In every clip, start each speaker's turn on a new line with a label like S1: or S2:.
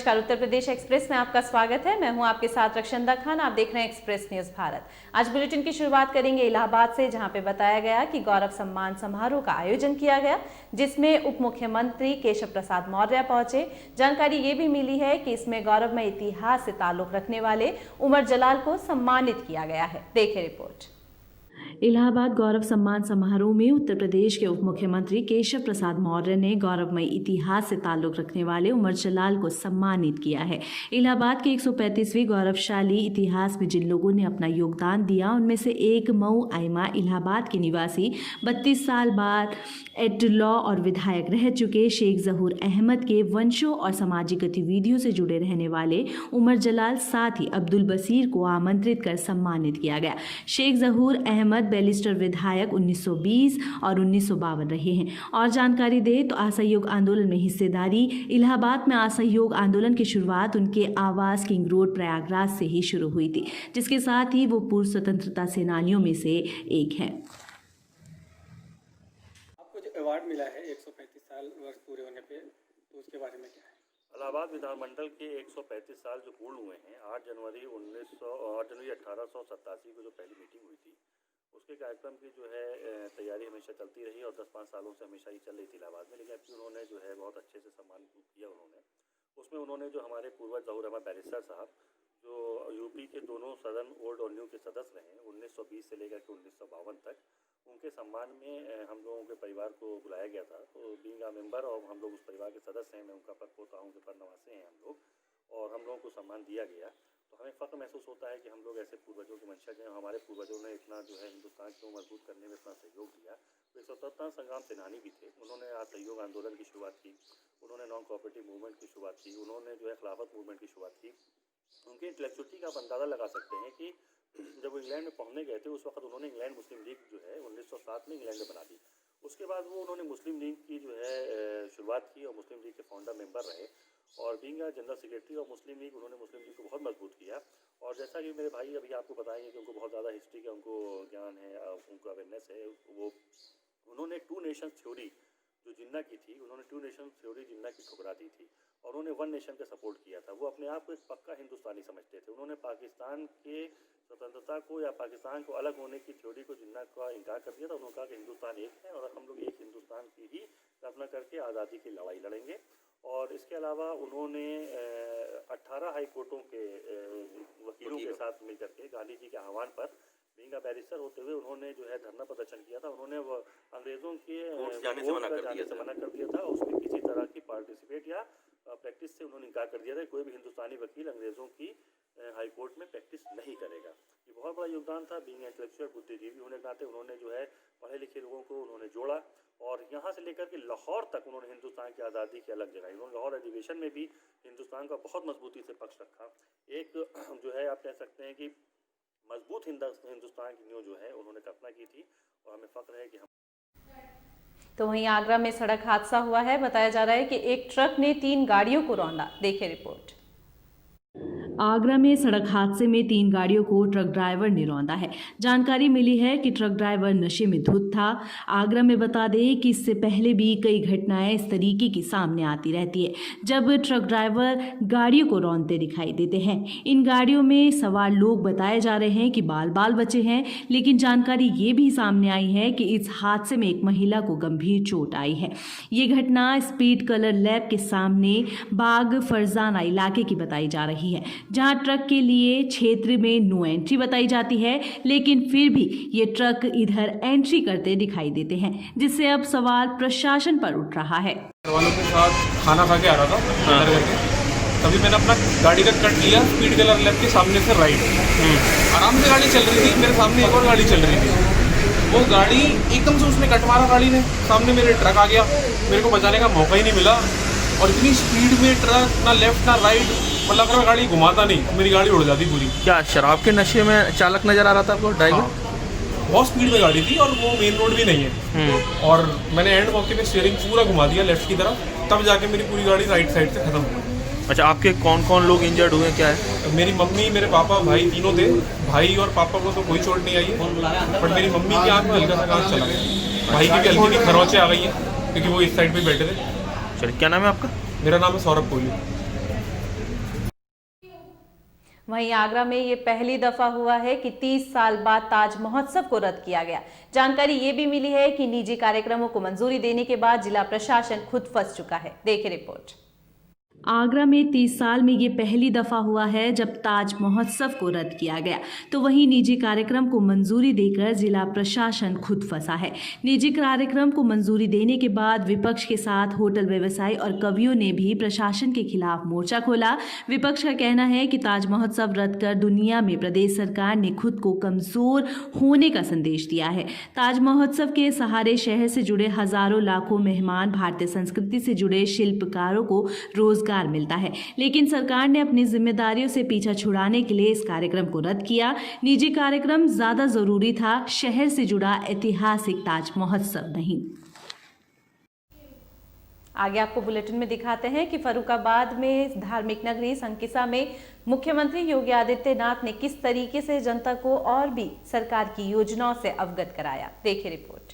S1: नमस्कार, उत्तर प्रदेश एक्सप्रेस में आपका स्वागत है। मैं हूं आपके साथ रक्षंदा खान। आप देख रहे हैं एक्सप्रेस न्यूज भारत। आज बुलेटिन की शुरुआत करेंगे इलाहाबाद से, जहां पे बताया गया कि गौरव सम्मान समारोह का आयोजन किया गया, जिसमें उप मुख्यमंत्री केशव प्रसाद मौर्य पहुंचे। जानकारी ये भी मिली है कि इसमें गौरवमय इतिहास से ताल्लुक रखने वाले उमर जलाल को सम्मानित किया गया है। देखिए रिपोर्ट। इलाहाबाद गौरव सम्मान समारोह में उत्तर प्रदेश के उप मुख्यमंत्री केशव प्रसाद मौर्य ने गौरवमय इतिहास से ताल्लुक रखने वाले उमर जलाल को सम्मानित किया है। इलाहाबाद के 135वीं गौरवशाली इतिहास में जिन लोगों ने अपना योगदान दिया, उनमें से एक मऊ आइमा इलाहाबाद के निवासी 32 साल बाद एड लॉ और विधायक रह चुके शेख जहूर अहमद के वंशों और सामाजिक गतिविधियों से जुड़े रहने वाले उमर जलाल, साथ ही अब्दुल बसीर को आमंत्रित कर सम्मानित किया गया। शेख जहूर अहमद बैरिस्टर विधायक 1920 और 1952 रहे हैं। और जानकारी दे तो असहयोग आंदोलन में हिस्सेदारी। इलाहाबाद में असहयोग आंदोलन की शुरुआत उनके आवास किंग रोड प्रयागराज से ही शुरू हुई थी, जिसके साथ ही वो पूर्व स्वतंत्रता सेनानियों में से एक हैं।
S2: आपको जो अवार्ड मिला है 135 साल वर्ष पूरे होने पे, तो उसके बारे में क्या है?
S3: इलाहाबाद विधानमंडल के 135 साल जो पूर्ण हुए हैं, 8 जनवरी 1887 को जो पहली मीटिंग हुई थी, उसके कार्यक्रम की जो है तैयारी हमेशा चलती रही और 10-5 सालों से हमेशा ही चल रही थी इलाहाबाद में। लेकिन अभी उन्होंने जो है बहुत अच्छे से सम्मान किया उन्होंने। उसमें उन्होंने जो हमारे पूर्वज जहूर अहमद बैरिस्टर साहब, जो यूपी के दोनों सदन ओल्ड और न्यू के सदस्य रहे 1920 से लेकर के 1952 तक, उनके सम्मान में हम लोगों के परिवार को बुलाया गया था। तो बीइंग अ मेंबर और हम लोग उस परिवार के सदस्य हैं, मैं उनका परपोता हूँ, के परनवासी हैं हम लोग, और हम लोगों को सम्मान दिया गया। तो हमें फ़ख्र महसूस होता है कि हम लोग ऐसे पूर्वजों के वंशज हैं। हमारे पूर्वजों ने इतना जो है हिंदुस्तान को मजबूत करने में इतना सहयोग दिया। वे स्वतंत्रता संग्राम सेनानी भी थे। उन्होंने असहयोग आंदोलन की शुरुआत की, उन्होंने नॉन कोऑपरेटिव मूवमेंट की शुरुआत की, उन्होंने जो है खिलाफत मूवमेंट की शुरुआत की। उनकी इंटेलेक्चुअलिटी का आप अंदाज़ा लगा सकते हैं कि जब वो इंग्लैंड में पहुंचने गए थे, उस वक्त उन्होंने इंग्लैंड मुस्लिम लीग जो है 1907 में इंग्लैंड में बना दी। उसके बाद वो उन्होंने मुस्लिम लीग की जो है शुरुआत की और मुस्लिम लीग के फाउंडर मेंबर रहे। और being general secretary of Muslim league, उन्होंने मुस्लिम लीग को बहुत मजबूत किया। और जैसा कि मेरे भाई अभी आपको बताएंगे कि उनको बहुत ज़्यादा हिस्ट्री का उनको ज्ञान है, उनको अवेयरनेस है, वो उन्होंने 2 नेशन थ्योरी जो जिन्ना की थी, उन्होंने 2 नेशन थ्योरी जिन्ना की ठुकरा दी थी और उन्होंने 1 नेशन का सपोर्ट किया था। वो अपने आप को एक पक्का हिंदुस्तानी समझते थे। उन्होंने पाकिस्तान के स्वतंत्रता को या पाकिस्तान को अलग होने की थ्योरी को जिन्ना का इनकार कर दिया था। उन्होंने कहा कि हिंदुस्तान एक है और हम लोग एक हिंदुस्तान की ही कल्पना करके आज़ादी की लड़ाई लड़ेंगे। और इसके अलावा उन्होंने 18 हाई कोर्टों के वकीलों के साथ मिलकर के गांधी जी के आह्वान पर बीइंग अ बैरिस्टर होते हुए उन्होंने जो है धरना प्रदर्शन किया था। उन्होंने अंग्रेज़ों के जाने से मना
S2: कर दिया था। उसमें किसी तरह की पार्टिसिपेट या प्रैक्टिस से उन्होंने इनकार कर दिया था। कोई भी हिंदुस्तानी वकील अंग्रेज़ों की हाई कोर्ट में प्रैक्टिस नहीं करेगा। ये बहुत बड़ा योगदान था। बीइंग इंटेलेक्चुअल बुद्धिजीवी होने के नाते उन्होंने जो है पढ़े लिखे लोगों को उन्होंने जोड़ा और यहाँ से लेकर के लाहौर तक उन्होंने हिंदुस्तान की आज़ादी की अलग जगह। उन्होंने लाहौर अधिवेशन में भी हिंदुस्तान का बहुत मजबूती से पक्ष रखा। एक जो है आप कह सकते हैं कि मजबूत हिंदुस्तान की नींव जो है उन्होंने कल्पना की थी और हमें फख्र है कि हम।
S1: तो वहीं आगरा में सड़क हादसा हुआ है। बताया जा रहा है कि एक ट्रक ने 3 गाड़ियों को रौंदा। देखिए रिपोर्ट। आगरा में सड़क हादसे में 3 गाड़ियों को ट्रक ड्राइवर ने रौंदा है। जानकारी मिली है कि ट्रक ड्राइवर नशे में धुत था। आगरा में बता दें कि इससे पहले भी कई घटनाएं इस तरीके की सामने आती रहती है, जब ट्रक ड्राइवर गाड़ियों को रौंदते दिखाई देते हैं। इन गाड़ियों में सवार लोग बताए जा रहे हैं कि बाल बचे हैं, लेकिन जानकारी ये भी सामने आई है कि इस हादसे में एक महिला को गंभीर चोट आई है। ये घटना स्पीड कलर लैब के सामने बाग फरजाना इलाके की बताई जा रही है, जहां ट्रक के लिए क्षेत्र में नो एंट्री बताई जाती है, लेकिन फिर भी ये ट्रक इधर एंट्री करते दिखाई देते हैं, जिससे अब सवाल प्रशासन पर उठ रहा है।
S4: वालों के साथ खाना खा के आ रहा था तभी मैंने अपना गाड़ी का कट लिया स्पीड कलर लैब के सामने से राइट। आराम से गाड़ी चल रही थी, मेरे सामने एक और गाड़ी चल रही थी। वो गाड़ी एकदम से उसने कट मारा गाड़ी ने, सामने मेरे ट्रक आ गया। मेरे को बचाने का मौका ही नहीं मिला और इतनी स्पीड में ट्रक ना लेफ्ट ना राइट, मतलब अगर मैं गाड़ी घुमाता नहीं मेरी गाड़ी उड़ जाती पूरी।
S5: क्या शराब के नशे में चालक नजर आ रहा था आपको ड्राइवर?
S4: हाँ, बहुत स्पीड में गाड़ी थी और वो मेन रोड भी नहीं है। और मैंने एंड मौके पे स्टीयरिंग पूरा घुमा दिया लेफ्ट की तरफ, तब जाके मेरी पूरी गाड़ी राइट साइड से खत्म हो गई।
S5: अच्छा, आपके कौन कौन लोग इंजर्ड हुए, क्या है?
S4: मेरी मम्मी, मेरे पापा, भाई तीनों थे। भाई और पापा को तो कोई चोट नहीं आई है, बट मेरी मम्मी की आँख में हल्का सा कांच चला गया। भाई की भी हल्की खरोंचे आ गई हैं क्योंकि वो इस साइड पे बैठे थे।
S5: चलिए, क्या नाम है आपका?
S4: मेरा नाम है सौरभ कोहली।
S1: वहीं आगरा में ये पहली दफा हुआ है कि 30 साल बाद ताज महोत्सव को रद्द किया गया। जानकारी ये भी मिली है कि निजी कार्यक्रमों को मंजूरी देने के बाद जिला प्रशासन खुद फंस चुका है। देखिए रिपोर्ट। आगरा में 30 साल में ये पहली दफा हुआ है जब ताज महोत्सव को रद्द किया गया, तो वहीं निजी कार्यक्रम को मंजूरी देकर जिला प्रशासन खुद फंसा है। निजी कार्यक्रम को मंजूरी देने के बाद विपक्ष के साथ होटल व्यवसायी और कवियों ने भी प्रशासन के खिलाफ मोर्चा खोला। विपक्ष का कहना है कि ताज महोत्सव रद्द कर दुनिया में प्रदेश सरकार ने खुद को कमजोर होने का संदेश दिया है। ताज महोत्सव के सहारे शहर से जुड़े हजारों लाखों मेहमान, भारतीय संस्कृति से जुड़े शिल्पकारों को रोजगार मिलता है, लेकिन सरकार ने अपनी जिम्मेदारियों से पीछा छुड़ाने के लिए इस कार्यक्रम को रद्द किया। निजी कार्यक्रम ज्यादा जरूरी था, शहर से जुड़ा ऐतिहासिक ताज महोत्सव नहीं। आगे आपको बुलेटिन में दिखाते हैं कि फर्रुखाबाद में धार्मिक नगरी संकिसा में मुख्यमंत्री योगी आदित्यनाथ ने किस तरीके से जनता को और भी सरकार की योजनाओं से अवगत कराया। देखिए रिपोर्ट।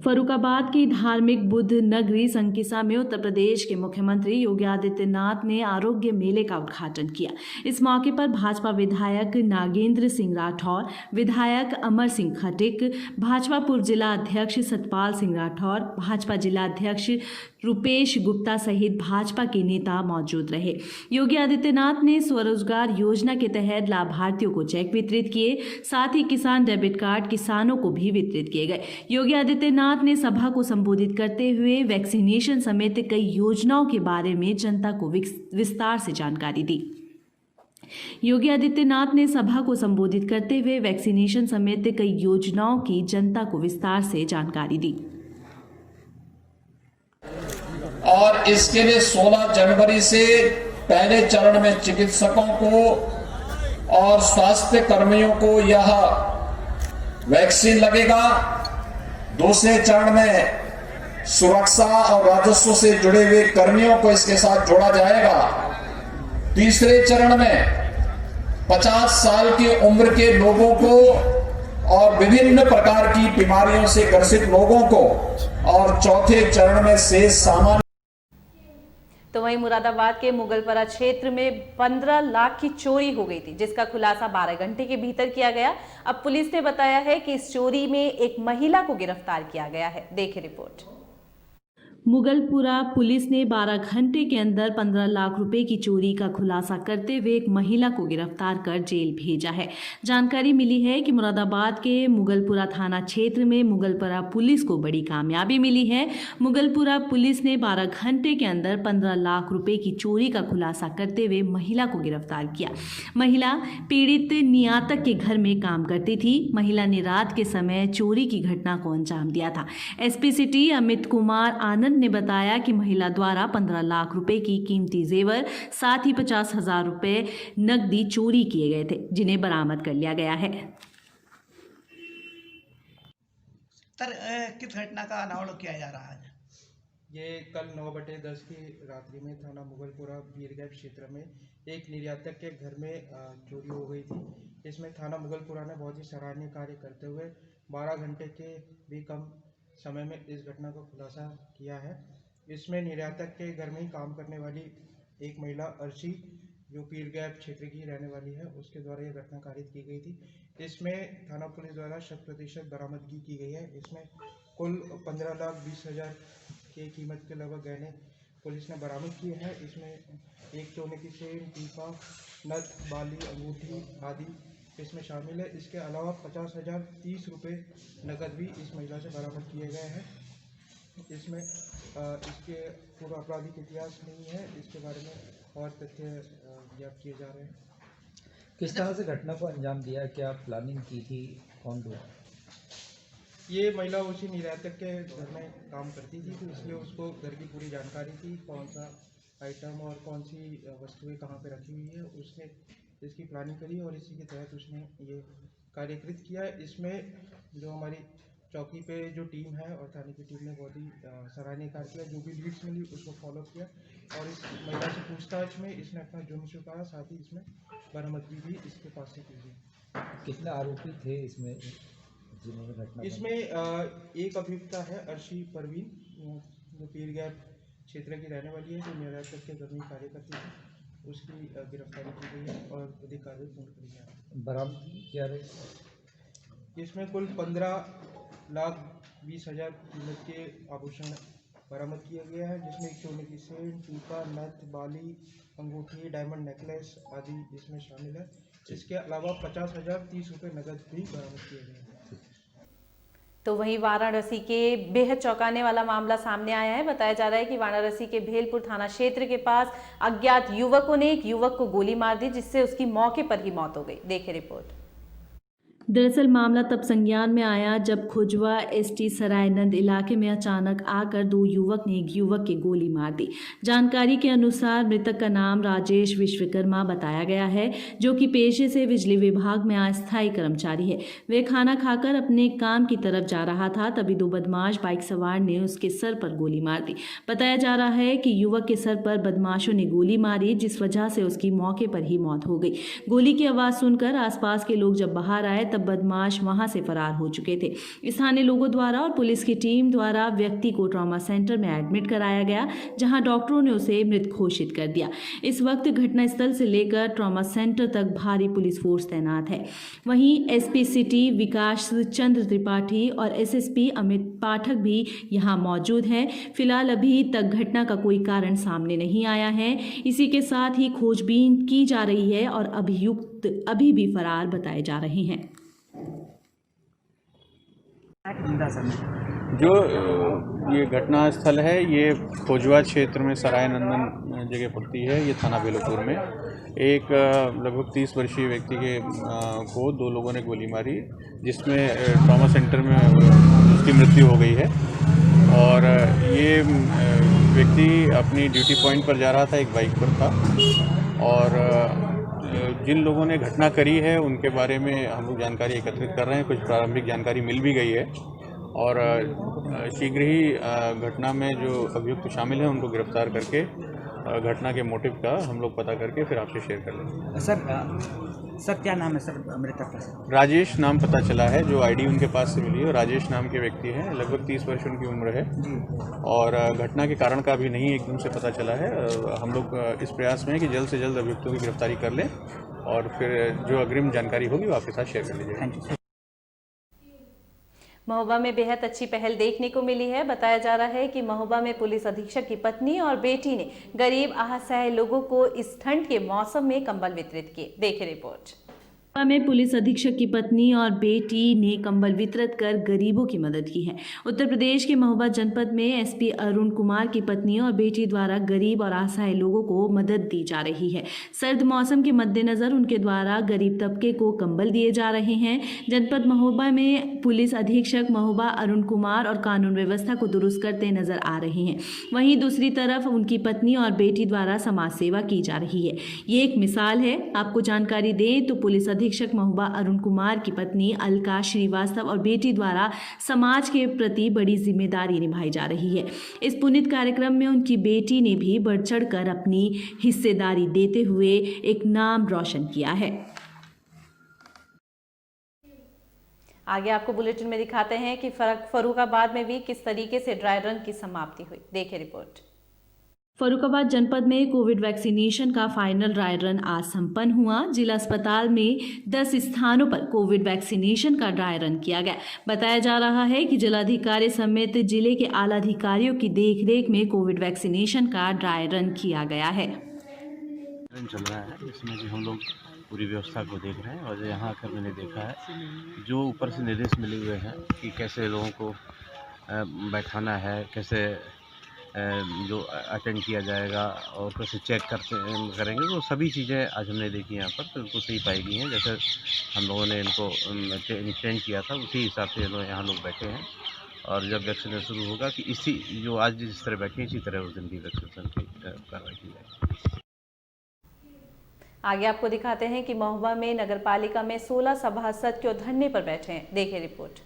S1: फर्रुखाबाद की धार्मिक बुद्ध नगरी संकिसा में उत्तर प्रदेश के मुख्यमंत्री योगी आदित्यनाथ ने आरोग्य मेले का उद्घाटन किया। इस मौके पर भाजपा विधायक नागेंद्र सिंह राठौर, विधायक अमर सिंह खटिक, भाजपा पूर्व जिला अध्यक्ष सतपाल सिंह राठौर, भाजपा जिला अध्यक्ष रुपेश गुप्ता सहित भाजपा के नेता मौजूद रहे। योगी आदित्यनाथ ने स्वरोजगार योजना के तहत लाभार्थियों को चेक वितरित किए, साथ ही किसान डेबिट कार्ड किसानों को भी वितरित किए गए। योगी आदित्यनाथ ने सभा को संबोधित करते हुए वैक्सीनेशन समेत कई योजनाओं के बारे में जनता को विस्तार से जानकारी दी। योगी आदित्यनाथ ने सभा को संबोधित करते हुए वैक्सीनेशन समेत कई योजनाओं की जनता को विस्तार से जानकारी दी।
S6: और इसके लिए 16 जनवरी से पहले चरण में चिकित्सकों को और स्वास्थ्य कर्मियों को यह वैक्सीन लगेगा। दूसरे चरण में सुरक्षा और राजस्व से जुड़े हुए कर्मियों को इसके साथ जोड़ा जाएगा। तीसरे चरण में 50 साल की उम्र के लोगों को और विभिन्न प्रकार की बीमारियों से ग्रसित लोगों को, और चौथे चरण में शेष सामान्य।
S1: तो वहीं मुरादाबाद के मुगलपरा क्षेत्र में 15 लाख की चोरी हो गई थी, जिसका खुलासा 12 घंटे के भीतर किया गया। अब पुलिस ने बताया है कि इस चोरी में एक महिला को गिरफ्तार किया गया है। देखिए रिपोर्ट। मुगलपुरा पुलिस ने 12 घंटे के अंदर 15 लाख रुपए की चोरी का खुलासा करते हुए एक महिला को गिरफ्तार कर जेल भेजा है। जानकारी मिली है कि मुरादाबाद के मुगलपुरा थाना क्षेत्र में मुगलपुरा पुलिस को बड़ी कामयाबी मिली है। मुगलपुरा पुलिस ने 12 घंटे के अंदर 15 लाख रुपए की चोरी का खुलासा करते हुए महिला को गिरफ्तार किया। महिला पीड़ित नियातक के घर में काम करती थी। महिला ने रात के समय चोरी की घटना को अंजाम दिया था। एसपी सिटी अमित कुमार आनंद ने बताया कि महिला द्वारा 15 लाख रुपए की कीमती जेवर, साथ ही 50,000 रुपए नकदी चोरी किए गए थे, जिन्हें बरामद कर लिया गया है।
S7: किस घटना का अनावरण किया जा रहा है?
S8: ये कल 9/10 की रात्रि में थाना मुगलपुरा बीरगैप क्षेत्र में एक निर्यातक के घर में चोरी हो गई थी। इसमें थाना मुगलपुरा ने बहुत ही सराहनीय कार्य करते हुए 12 घंटे के भी कम समय में इस घटना को खुलासा किया है। इसमें निर्यातक के घर में ही काम करने वाली एक महिला अर्शी, जो पीरगैप क्षेत्र की रहने वाली है, उसके द्वारा यह घटना कारित की गई थी। इसमें थाना पुलिस द्वारा 100% बरामदगी की गई है। इसमें कुल 15,20,000 की कीमत के लगभग गहने पुलिस ने बरामद किए हैं। इसमें एक सोने की चेन, टीका, नथ, बाली, अंगूठी आदि इसमें शामिल है। इसके अलावा 50,030 रुपये नकद भी इस महिला से बरामद किए गए हैं। इसमें इसके पूरा आपराधिक इतिहास नहीं है, इसके बारे में और तथ्य ज्ञात किए जा रहे हैं।
S9: किस तरह से घटना को अंजाम दिया, क्या प्लानिंग की थी, कौन लोग?
S8: ये महिला उसी निर्यातक के घर में काम करती थी, तो इसलिए उसको घर की पूरी जानकारी थी, कौन सा आइटम और कौन सी वस्तुएं कहाँ पे रखी हुई है। उसने इसकी प्लानिंग करी और इसी के तहत उसने ये कार्यकृत किया। इसमें जो हमारी चौकी पे जो टीम है और थाने की टीम ने बहुत ही सराहनीय कार्य किया। जो भी लीड्स मिली उसको फॉलो किया और इस महिला से पूछताछ में इसने अपना जुर्म स्वीकारा, साथ ही इसमें बरामदगी भी इसके पास से की गई।
S9: कितने आरोपी थे इसमें जिन्होंने घटना?
S8: इसमें एक अभियुक्ता है अर्शी परवीन, जो पीरगैप क्षेत्र की रहने वाली है, जो निर्यातक के घर में कार्य करती थी। उसकी गिरफ्तारी की गई है और अधिक कार्रवाई पूर्ण करी जा रही
S9: बरामदगी क्या रही?
S8: है। इसमें कुल 15,20,000 कीमत के आभूषण बरामद किया गया है, जिसमें एक सोने की चेन, टीका, नथ, बाली, अंगूठी, डायमंड नेकलेस आदि इसमें शामिल है। इसके अलावा 50,000 30 रुपये नकद भी बरामद किए गए हैं।
S1: तो वहीं वाराणसी के बेहद चौंकाने वाला मामला सामने आया है। बताया जा रहा है कि वाराणसी के भेलपुर थाना क्षेत्र के पास अज्ञात युवकों ने एक युवक को गोली मार दी, जिससे उसकी मौके पर ही मौत हो गई। देखें रिपोर्ट। दरअसल मामला तब संज्ञान में आया जब खुजवा एसटी सरायनंद इलाके में अचानक आकर दो युवक ने एक युवक की गोली मार दी। जानकारी के अनुसार मृतक का नाम राजेश विश्वकर्मा बताया गया है, जो कि पेशे से बिजली विभाग में अस्थायी कर्मचारी है। वे खाना खाकर अपने काम की तरफ जा रहा था, तभी दो बदमाश बाइक सवार ने उसके सर पर गोली मार दी। बताया जा रहा है कि युवक के सर पर बदमाशों ने गोली मारी, जिस वजह से उसकी मौके पर ही मौत हो गई। गोली की आवाज़ सुनकर आसपास के लोग जब बाहर आए तब बदमाश वहां से फरार हो चुके थे। स्थानीय लोगों द्वारा और पुलिस की टीम द्वारा व्यक्ति को ट्रॉमा सेंटर में एडमिट कराया गया, जहां डॉक्टरों ने उसे मृत घोषित कर दिया। इस वक्त घटनास्थल से लेकर ट्रॉमा सेंटर तक भारी पुलिस फोर्स तैनात है। वहीं एसपी सिटी विकास चंद्र त्रिपाठी और एसएसपी अमित पाठक भी यहां मौजूद हैं। फिलहाल अभी तक घटना का कोई कारण सामने नहीं आया है। इसी के साथ ही खोजबीन की जा रही है और अभियुक्त अभी भी फरार बताए जा रहे हैं।
S10: जो ये घटना स्थल है, ये खोजवा क्षेत्र में सरायनंदन जगह पड़ती है। ये थाना बेलोपुर में एक लगभग 30 वर्षीय व्यक्ति को दो लोगों ने गोली मारी, जिसमें ट्रॉमा सेंटर में उसकी मृत्यु हो गई है। और ये व्यक्ति अपनी ड्यूटी पॉइंट पर जा रहा था, एक बाइक पर था। और जिन लोगों ने घटना करी है उनके बारे में हम लोग जानकारी एकत्रित कर रहे हैं। कुछ प्रारंभिक जानकारी मिल भी गई है और शीघ्र ही घटना में जो अभियुक्त शामिल हैं उनको गिरफ्तार करके घटना के मोटिव का हम लोग पता करके फिर आपसे शेयर कर लेंगे।
S11: सर क्या नाम है सर मृतक का?
S10: राजेश नाम पता चला है, जो आईडी उनके पास से मिली है। राजेश नाम के व्यक्ति हैं, लगभग 30 वर्ष उनकी उम्र है और घटना के कारण का भी नहीं एकदम से पता चला है। हम लोग इस प्रयास में हैं कि जल्द से जल्द अभियुक्तों की गिरफ्तारी कर लें और फिर जो अग्रिम जानकारी होगी वो आपके साथ शेयर कर लीजिएगा।
S1: महोबा में बेहद अच्छी पहल देखने को मिली है। बताया जा रहा है कि महोबा में पुलिस अधीक्षक की पत्नी और बेटी ने गरीब असहाय लोगों को इस ठंड के मौसम में कंबल वितरित किए। देखें रिपोर्ट। महोबा में पुलिस अधीक्षक की पत्नी और बेटी ने कंबल वितरित कर गरीबों की मदद की है। उत्तर प्रदेश के महोबा जनपद में एसपी अरुण कुमार की पत्नी और बेटी द्वारा गरीब और असहाय लोगों को मदद दी जा रही है। सर्द मौसम के मद्देनजर उनके द्वारा गरीब तबके को कंबल दिए जा रहे हैं। जनपद महोबा में पुलिस अधीक्षक महोबा अरुण कुमार और कानून व्यवस्था को दुरुस्त करते नजर आ रहे हैं। वहीं दूसरी तरफ उनकी पत्नी और बेटी द्वारा समाज सेवा की जा रही है। ये एक मिसाल है। आपको जानकारी दें तो पुलिस अधीक्षक महोबा अरुण कुमार की पत्नी अलका श्रीवास्तव और बेटी द्वारा समाज के प्रति बड़ी जिम्मेदारी निभाई जा रही है। इस पुनीत कार्यक्रम में उनकी बेटी ने भी बढ़ चढ़कर अपनी हिस्सेदारी देते हुए एक नाम रोशन किया है। आगे आपको बुलेटिन में दिखाते हैं कि फर्रुखाबाद में भी किस तरीके से ड्राई रन की समाप्ति हुई। देखें रिपोर्ट। फर्रुखाबाद जनपद में कोविड वैक्सीनेशन का फाइनल ड्राई रन आज संपन्न हुआ। जिला अस्पताल में 10 स्थानों पर कोविड वैक्सीनेशन का ड्राई रन किया गया। बताया जा रहा है कि जिलाधिकारी समेत जिले के आला अधिकारियों की देखरेख में कोविड वैक्सीनेशन का ड्राई रन किया गया है।
S3: रन चल रहा है, इसमें भी हम लोग पूरी व्यवस्था को देख रहे हैं और यहाँ आकर मैंने देखा है जो ऊपर से निर्देश मिले हुए हैं कि कैसे लोगों को बैठाना है, कैसे जो अटेंड किया जाएगा और कैसे चेक करेंगे, तो सभी चीज़ें आज हमने देखी यहाँ पर, तो बिल्कुल सही पाई गई हैं। जैसे हम लोगों ने इनको ट्रेन किया था उसी हिसाब से यहाँ लोग बैठे हैं और जब वैक्सीनेशन शुरू होगा कि इसी जो आज जिस तरह बैठे इसी तरह उस दिन भी वैक्सीनेशन की कार्रवाई की जाएगी।
S1: आगे आपको दिखाते हैं कि महोबा में नगर पालिका में 16 सभासद क्यों धरने पर बैठे हैं। देखें रिपोर्ट।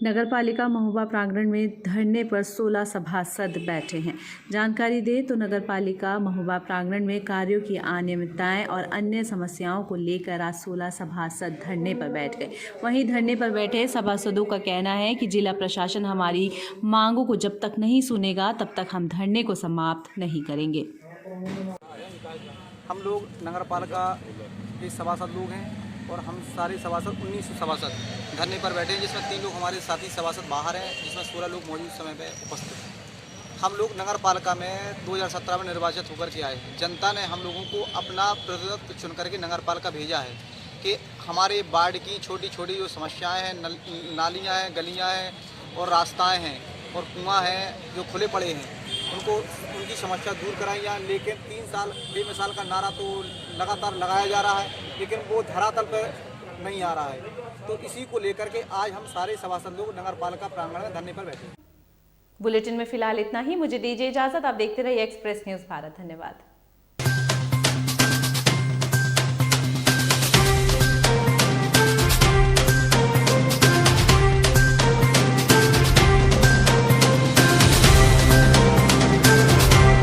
S1: नगर पालिका महोबा प्रांगण में धरने पर 16 सभासद बैठे हैं। जानकारी दें तो नगर पालिका महोबा प्रांगण में कार्यों की अनियमितताएं और अन्य समस्याओं को लेकर आज 16 सभासद धरने पर बैठ गए। वहीं धरने पर बैठे सभासदों का कहना है कि जिला प्रशासन हमारी मांगों को जब तक नहीं सुनेगा तब तक हम धरने को समाप्त नहीं करेंगे।
S12: हम लोग नगर पालिका के सभासद लोग हैं और हम सारे सभासद 19 सभासद धरने पर बैठे हैं, जिसमें 3 लोग हमारे साथी सभासद बाहर हैं, जिसमें 16 लोग मौजूद समय पर उपस्थित हैं। हम लोग नगर पालिका में 2017 में निर्वाचित होकर के आए हैं। जनता ने हम लोगों को अपना प्रतिनिधित्व चुन करके नगर पालिका भेजा है कि हमारे वार्ड की छोटी छोटी जो समस्याएं हैं, नालियाँ हैं, गलियाँ हैं और रास्ताएं हैं और कुआं हैं जो खुले पड़े हैं, उनकी समस्या दूर कराई जाए। लेकिन 3 साल बेमिसाल का नारा तो लगातार लगाया जा रहा है, लेकिन वो धरातल पर नहीं आ रहा है। तो इसी को लेकर के आज हम सारे सभासद लोग नगर पालिका प्रांगण में धरने पर बैठे हैं।
S1: बुलेटिन में फिलहाल इतना ही। मुझे दीजिए इजाजत। आप देखते रहिए एक्सप्रेस न्यूज भारत। धन्यवाद।